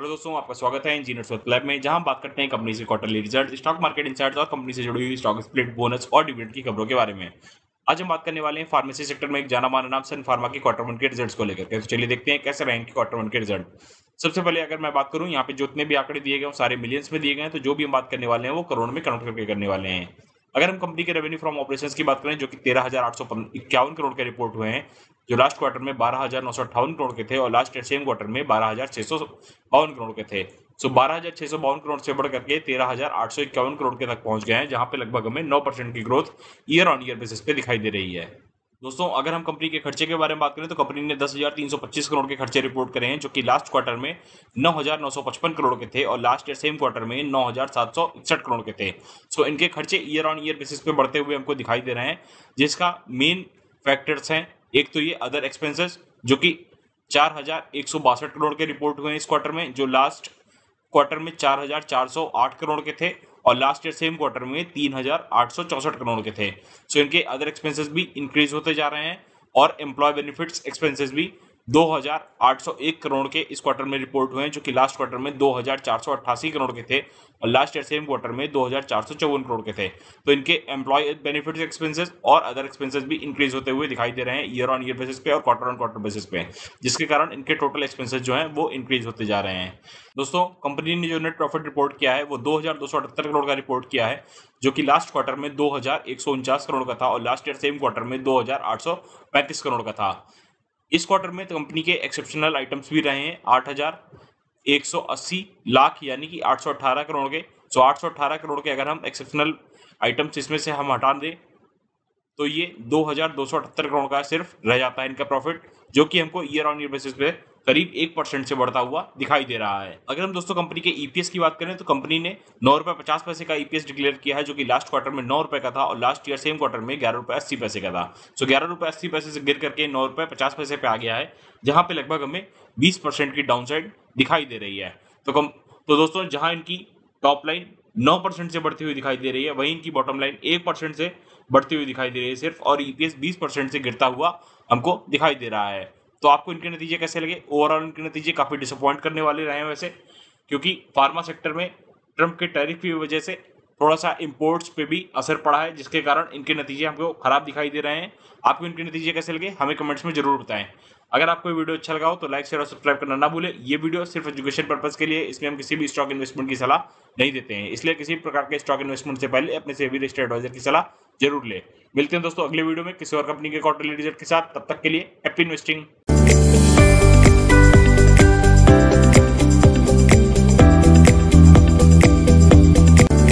Hello दोस्तों, आपका स्वागत है इंजीनियर्स वर्क लैब में, जहां हम बात करते हैं कंपनी से quarterly result, stock market insights और कंपनी से जुड़ी हुई स्टॉक स्प्लिट, बोनस और डिविडेंड की खबरों के बारे में। आज हम बात करने वाले हैं फार्मेसी सेक्टर में एक जाना माना नाम सन फार्मा की क्वार्टर वन के रिजल्ट्स को लेकर के। तो चलिए देखते हैं कैसे रहेंगे क्वार्टर वन के रिजल्ट। सबसे पहले अगर मैं बात करूं, यहाँ पे जितने भी आंकड़े दिए गए हैं सारे मिलियंस में दिए गए हैं, तो जो भी हम बात करने वाले हैं वो करोड़ में कन्वर्ट करके करने वाले हैं। अगर हम कंपनी के रेवेन्यू फ्रॉम ऑपरेशंस की बात करें, जो कि 13,851 करोड़ के रिपोर्ट हुए हैं, जो लास्ट क्वार्टर में 12,958 करोड़ के थे और लास्ट सेम क्वार्टर में 12,652 करोड़ के थे। सो 12,652 करोड़ से बढ़ करके 13,851 करोड़ के तक पहुंच गए हैं, जहां पे लगभग हमें 9% की growth year on year basis पे दिखाई दे रही है। दोस्तों, अगर हम कंपनी के खर्चे के बारे में बात करें, तो कंपनी ने 10,325 करोड़ के खर्चे रिपोर्ट करे हैं, जो कि लास्ट क्वार्टर में 9,955 करोड़ के थे और लास्ट ईयर सेम क्वार्टर में 9,761 करोड़ के थे। सो इनके खर्चे ईयर ऑन ईयर बेसिस पे बढ़ते हुए हमको दिखाई दे रहे हैं, जिसका मेन फैक्टर्स हैं। एक तो ये अदर एक्सपेंसेस, जो कि 4,162 करोड़ के रिपोर्ट हुए हैं इस क्वार्टर में, जो लास्ट क्वार्टर में 4,408 करोड़ के थे और लास्ट ईयर सेम क्वार्टर में 3,864 करोड़ के थे। सो इनके अदर एक्सपेंसेस भी इंक्रीज होते जा रहे हैं और एम्प्लॉय बेनिफिट्स एक्सपेंसेस भी 2,801 करोड़ के इस क्वार्टर में रिपोर्ट हुए हैं, जो कि लास्ट क्वार्टर में 2,488 करोड़ के थे और लास्ट ईयर सेम क्वार्टर में 2,454 करोड़ के थे। तो इनके एम्प्लॉय बेनिफिट्स एक्सपेंसेस और अदर एक्सपेंसेस भी इंक्रीज होते हुए दिखाई दे रहे हैं ईयर ऑन ईयर बेसिस पे और क्वार्टर ऑन क्वार्टर बेसिस पे, जिसके कारण इनके टोटल एक्सपेंसेस जो हैं वो इंक्रीज होते जा रहे हैं। दोस्तों, कंपनी ने जो नेट प्रॉफिट रिपोर्ट किया है वो 2,278 करोड़ का रिपोर्ट किया है, जो कि लास्ट क्वार्टर में 2,149 करोड़ का था और लास्ट ईयर सेम क्वार्टर में 2,835 करोड़ का था। इस क्वार्टर में तो कंपनी के एक्सेप्शनल आइटम्स भी रहे हैं 8,180 लाख, यानी कि 818 करोड़ के। 818 करोड़ के अगर हम एक्सेप्शनल आइटम्स इसमें से हम हटा दें, तो ये 2,278 करोड़ का सिर्फ रह जाता है इनका प्रॉफिट, जो कि हमको ईयर ऑन ईयर बेसिस पे करीब 1% से बढ़ता हुआ दिखाई दे रहा है। अगर हम दोस्तों कंपनी के ईपीएस की बात करें, तो कंपनी ने 9 रुपए 50 पैसे का ईपीएस डिक्लेयर किया है, जो कि लास्ट क्वार्टर में 9 रुपए का था और लास्ट ईयर सेम क्वार्टर में 11 रुपए 80 पैसे का था। सो 11 रुपए 80 पैसे से गिर करके 9 रुपए 50 पैसे पे आ गया है, जहां पे लगभग हमें 20% की डाउन साइड दिखाई दे रही है। तो दोस्तों, जहां इनकी टॉप लाइन 9% से बढ़ती हुई दिखाई दे रही है, वहीं इनकी बॉटम लाइन 1% से बढ़ती हुई दिखाई दे रही है सिर्फ, और ईपीएस 20% से गिरता हुआ हमको दिखाई दे रहा है। तो आपको इनके नतीजे कैसे लगे? ओवरऑल इनके नतीजे काफी डिसअपॉइंट करने वाले रहे हैं वैसे, क्योंकि फार्मा सेक्टर में ट्रम्प के टैरिफ की वजह से थोड़ा सा इंपोर्ट्स पे भी असर पड़ा है, जिसके कारण इनके नतीजे हमको खराब दिखाई दे रहे हैं। आपको इनके नतीजे कैसे लगे हमें कमेंट्स में जरूर बताएं। अगर आपको ये वीडियो अच्छा लगा हो तो लाइक शेयर और सब्सक्राइब करना ना भूलें। ये वीडियो सिर्फ एजुकेशन पर्पज के लिए, इसमें हम किसी भी स्टॉक इन्वेस्टमेंट की सलाह नहीं देते हैं, इसलिए किसी भी प्रकार के स्टॉक इन्वेस्टमेंट से पहले अपने सेबी रजिस्टर्ड एडवाइजर की सलाह जरूर ले। मिलते हैं दोस्तों अगले वीडियो में किसी और कंपनी के क्वार्टरली रिजल्ट के साथ। तब तक के लिए हैप्पी इन्वेस्टिंग।